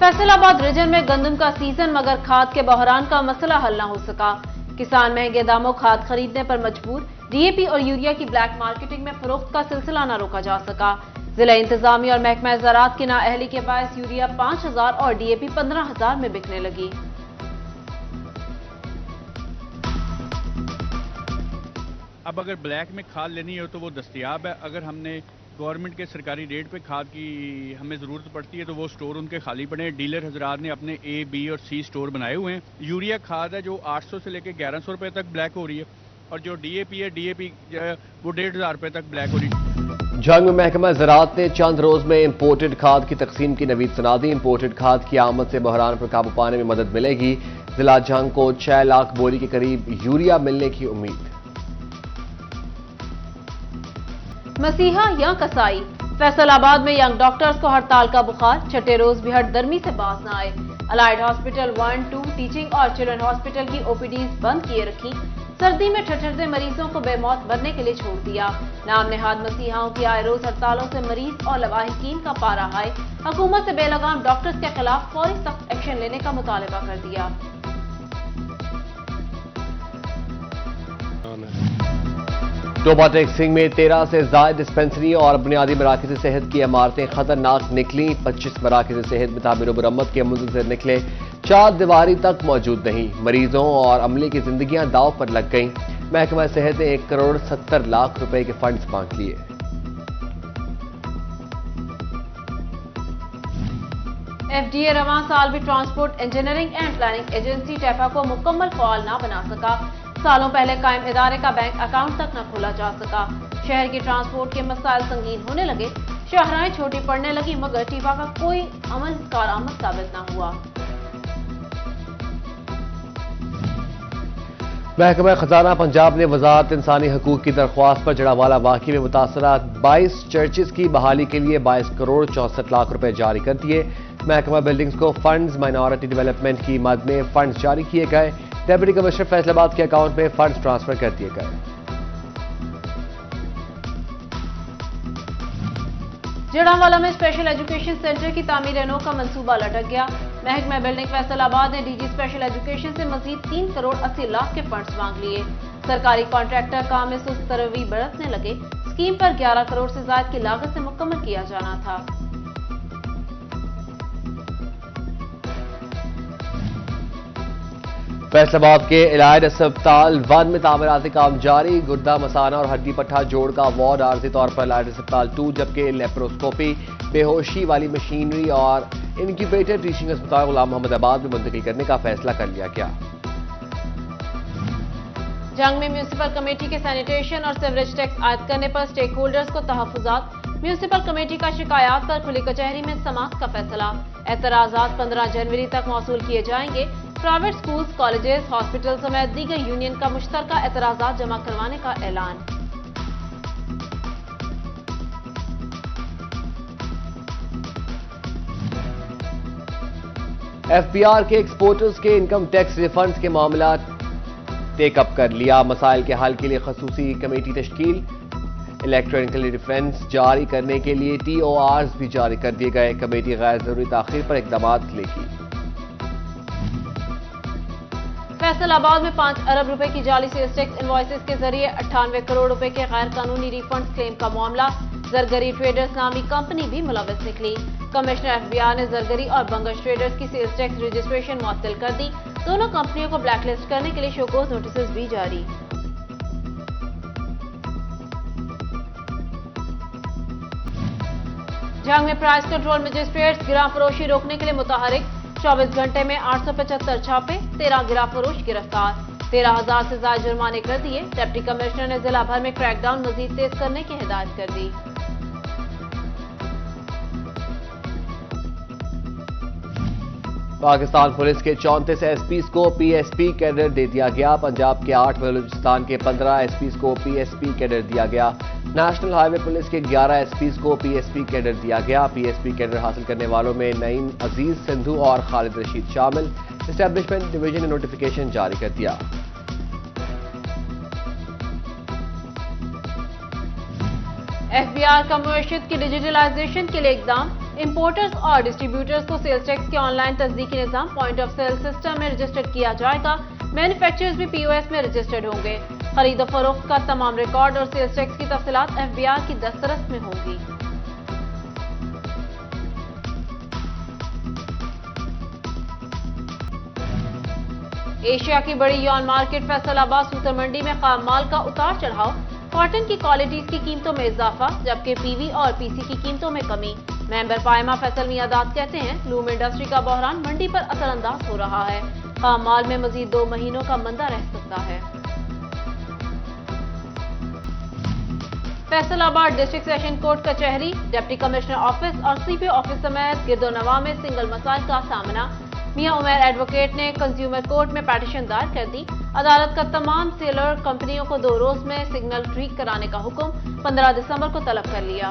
फैसल आबाद रीजन में गंदम का सीजन मगर खाद के बहरान का मसला हल न हो सका। किसान महंगे दामों खाद खरीदने पर मजबूर। डीएपी और यूरिया की ब्लैक मार्केटिंग में फरोख्त का सिलसिला न रोका जा सका। जिला इंतजामिया और महकमा ज़राअत की नाअहली के बायस यूरिया 5,000 और डीएपी 15,000 में बिकने लगी। अब अगर ब्लैक में खाद लेनी हो तो वो दस्तयाब है। अगर हमने गवर्नमेंट के सरकारी रेट पे खाद की हमें ज़रूरत पड़ती है तो वो स्टोर उनके खाली पड़े हैं। डीलर हजरात ने अपने ए, बी और सी स्टोर बनाए हुए हैं। यूरिया खाद है जो 800 से लेकर 1100 रुपये तक ब्लैक हो रही है और जो डीएपी है वो 1,500 रुपये तक ब्लैक हो रही है। जंग में महकमा ज़राअत ने चंद रोज में इम्पोर्टेड खाद की तकसीम की नवीद सुना दी। इम्पोर्टेड खाद की आमद से बहरान पर काबू पाने में मदद मिलेगी। जिला जंग को 6 लाख बोरी के करीब यूरिया मिलने की उम्मीद। मसीहा या कसाई, फैसल आबाद में यंग डॉक्टर्स को हड़ताल का बुखार। छठे रोज भी हड़दर्मी से बाज न आए। अलाइड हॉस्पिटल 1, 2, टीचिंग और चिल्ड्रन हॉस्पिटल की ओपीडीज बंद किए रखी। सर्दी में ठठरते मरीजों को बेमौत मरने के लिए छोड़ दिया। नाम नेहाद मसीहाओं की आए रोज हड़तालों से मरीज और लवाहिकीन का पारा हाई। हुकूमत से बेलगाम डॉक्टर्स के खिलाफ फौरी सख्त एक्शन लेने का मुतालबा कर दिया। टोबा टेक सिंह में 13 से ज्यादा डिस्पेंसरी और बुनियादी मराकज़ सेहत की इमारतें खतरनाक निकली। 25 मराकज़ सेहत में तामीर मुरम्मत के मुंतज़िर निकले। 4 दीवारी तक मौजूद नहीं। मरीजों और अमले की जिंदगियां दाव पर लग गईं। महकमा सेहत ने 1 करोड़ 70 लाख रुपए के फंड्स मांग लिए। एफडीए रवां साल भी transport engineering and planning agency टैफा को मुकम्मल फाल न बना सका। सालों पहले कायम इदारे का बैंक अकाउंट तक न खोला जा सका। शहर की ट्रांसपोर्ट के मसाइल संगीन होने लगे। शाहराहें छोटी पड़ने लगी मगर टीफा का कोई अमल कारआमद साबित न हुआ। महकमा खजाना पंजाब ने वजारत इंसानी हकूक की दरख्वास्त पर जड़ावाला वाक़ई में मुतासरा 22 चर्चेज की बहाली के लिए 22 करोड़ 64 लाख रुपए जारी कर दिए। महकमा बिल्डिंग्स को फंड्स माइनॉरिटी डेवलपमेंट की मद में फंड्स जारी किए गए। डेप्यूटी कमिश्नर फैसलाबाद के अकाउंट में फंड्स ट्रांसफर कर दिए गए। जड़ावाला में स्पेशल एजुकेशन सेंटर की तामीर नौ का मंसूबा लटक गया। महकमा बिल्डिंग फैसलाबाद ने डीजी स्पेशल एजुकेशन से मजीद 3 करोड़ 80 लाख के फंड्स मांग लिए। सरकारी कॉन्ट्रैक्टर काम में सुस्त रवि बरतने लगे। स्कीम पर 11 करोड़ से ज्यादा की लागत से मुकम्मल किया जाना था। फैसलाबाद के इलायड अस्पताल 1 में तामीराती काम जारी। गुर्दा मसाना और हड्डी पट्टा जोड़ का वार्ड आर्जी तौर पर इलायड अस्पताल 2 जबकि लेप्रोस्कोपी बेहोशी वाली मशीनरी और इनक्यूबेटर टीचिंग अस्पताल गुलाम मोहम्मद आबाद में मुंतकिल करने का फैसला कर लिया गया। जंग में म्यूनिसिपल कमेटी के सैनिटेशन और सीवरेज टैक्स आयद करने पर स्टेक होल्डर्स को तहफुजात। म्यूनिसिपल कमेटी का शिकायत पर खुली कचहरी में समाअत का फैसला। एतराजात 15 जनवरी तक मौसूल किए जाएंगे। प्राइवेट स्कूल्स, कॉलेजेस, हॉस्पिटल समेत दीगर यूनियन का मुश्तरका एतराजात जमा करवाने का ऐलान। एफबीआर के एक्सपोर्टर्स के इनकम टैक्स रिफंड्स के मामला टेकअप कर लिया। मसाइल के हल के लिए खसूसी कमेटी तश्कील। इलेक्ट्रॉनिकली डिफेंस जारी करने के लिए TORs भी जारी कर दिए गए। कमेटी गैर जरूरी ताखीर पर इकदाम लेगी। फैसलाबाद में 5 अरब रुपए की जाली सेल्स टैक्स इनवॉइसेस के जरिए 98 करोड़ रुपए के गैर कानूनी रिफंड्स क्लेम का मामला। जरगरी ट्रेडर्स नामी कंपनी भी मुलविस निकली। कमिश्नर एफबीआर ने जरगरी और बंगश ट्रेडर्स की सेल्स टैक्स रजिस्ट्रेशन मुअत्तल कर दी। दोनों कंपनियों को ब्लैकलिस्ट करने के लिए शोकॉज नोटिस भी जारी। जंग में प्राइस कंट्रोल मजिस्ट्रेट्स गिरा फरोशी रोकने के लिए मुतहरिक। 24 घंटे में 875 छापे, 13 गिरा फरोश गिरफ्तार। 13,000 से ज्यादा जुर्माने कर दिए। डिप्टी कमिश्नर ने जिला भर में क्रैकडाउन मजीद तेज करने की हिदायत कर दी। पाकिस्तान पुलिस के 34 एसपीज को PSP कैडर दे दिया गया। पंजाब के 8, बलूचिस्तान के 15 एसपीज को PSP कैडर दिया गया। नेशनल हाईवे पुलिस के 11 एसपीज को PSP कैडर दिया गया। PSP कैडर हासिल करने वालों में नईम अजीज सिंधु और खालिद रशीद शामिल। एस्टेब्लिशमेंट डिवीजन ने नोटिफिकेशन जारी कर दिया। एफबीआर का मुआशियत की डिजिटलाइजेशन के लिए इकदाम। امپورٹرز اور ڈسٹریبیوٹرز کو سیلز ٹیکس کے آن لائن تصدیقی نظام پوائنٹ آف سیل سسٹم میں رجسٹر کیا جائے گا. مینوفیکچررز بھی پی او ایس میں رجسٹرڈ ہوں گے. خرید و فروخت کا تمام ریکارڈ اور سیلز ٹیکس کی تفصیلات ایف بی آر کی دسترس میں ہوں گی. ایشیا کی بڑی یون مارکیٹ فیصل آباد سوتر منڈی میں خام مال کا اتار چڑھاؤ. کاٹن کی کوالٹیز کی قیمتوں میں اضافہ جبکہ پی وی اور پی سی کی قیمتوں میں کمی. ممبر پائمہ فیصل میاں کہتے ہیں لوم انڈسٹری کا بحران منڈی پر اثر انداز ہو رہا ہے. خام مال میں مزید 2 مہینوں کا مندہ رہ سکتا ہے. فیصل آباد ڈسٹرکٹ سیشن کورٹ کچہری ڈپٹی کمشنر آفس اور سی پی او آفس سمیت گرد و نواح میں سنگل مسائل کا سامنا. میاں عمیر ایڈوکیٹ نے کنزیومر کورٹ میں پیٹیشن دائر کر دی. عدالت کا تمام سیلر کمپنیوں کو 2 روز میں سگنل ٹھیک کرانے کا حکم 15 دسمبر کو طلب کر لیا.